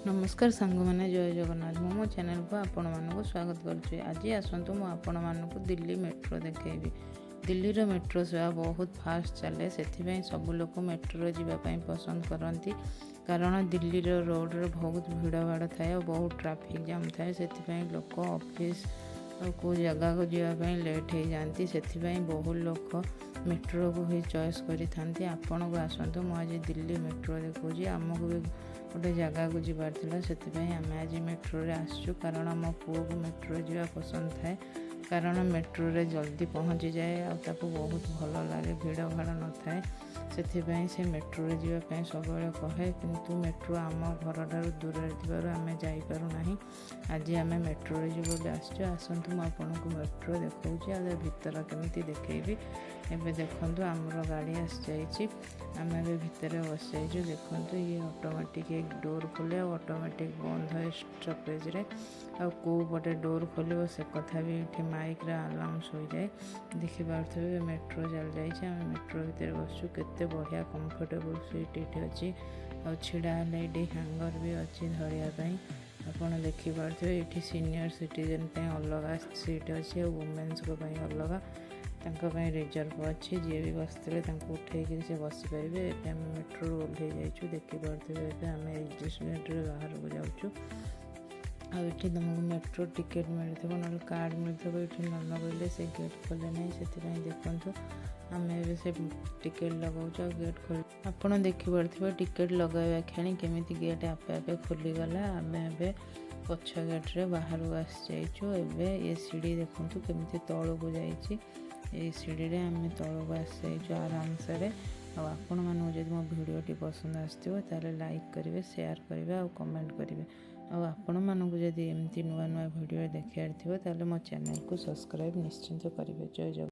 नमस्कार सांग मैंने जय जगन्नाथ मो चैनल को आपण मानक स्वागत करुच्ची। आज आसतु मु आपण मानक दिल्ली मेट्रो देखी। दिल्ली रो मेट्रो सेवा बहुत फास्ट चले से सब लोग मेट्रो जावाई पसंद करती कारण दिल्ली रो रोड रो बहुत भिड़ भाड़ थाए और बहुत ट्रैफिक जाम थाए से लोग ऑफिस को जगह को जावाई लेट हो जाती से बहुत लोग मेट्रो को ही चॉइस करी आपण को आसतु मु आज दिल्ली मेट्रो देखुची। आमको भी गोटे जगह को जबार से आम आज मेट्रो रे आसचु कारण मो पुओ को मेट्रो जावा पसंद थाए कारण मेट्रो रे जल्दी पहुँची जाए और बहुत भल लगे भिड़ भाड़ न थाए से मेट्रो रे जावाई सब कहे किंतु मेट्रो आम घर ठार दूर आम जापारूना। आज आम मेट्रो रे बोली आसचु। आसतु मु आपको मेट्रो देखा भीतर केमी देखी। एबे देखंतु आमर गाड़ी आस जाइए आम भितर बस जाइए। देखंतु ये ऑटोमेटिक एक डोर खोले और ऑटोमेटिक बंद है स्टॉपेज रे आ को पटे डोर खोल से कथा भी ये माइक रे अनाउंस हो जाए। देखि पार्थबे मेट्रो चल जाइए। आम मेट्रो भितर बसचु केते बढ़िया कंफर्टेबल सीट ये अच्छी आ छिड़ा ये हैंगर भी अच्छी धरिया आपड़ देखिपे। ये सीनियर सिटीजन अलग सीट अच्छी और वुमेन्स को अलग रिजर्व अच्छी जी भी बसते उठे से बसी पारे। आम मेट्रो ओह्ल जाइए देखिपे आम एडजस्टमेंट बाहर को जाऊँ आठी तुमको मेट्रो टिकेट मिलता ना कार्ड मिलता ये न लगेले से गेट खोले ना से देखु आम से टिकेट लगाऊ गेट खोल आपड़ देखिपे टिकेट लगाइबा क्षणी केमी गेट आपे आपे खोलीगला। आम ए पछ गेट रे बाहर को आसी जाइचु। एबे ये सीढ़ी देखु केमी तल को जाइए। ये सीढ़ी रे आम तल को आसी जाइचु आराम से। आपण मानू जब मो भिडियोटी पसंद आसो लाइक करेंगे शेयर करेंगे और कमेंट करेंगे। आपण मानू जब एमती नुआ नुआ भिडियो देखार थो मो चैनल को सब्सक्राइब निश्चिंत करेंगे। जय जगन्नाथ।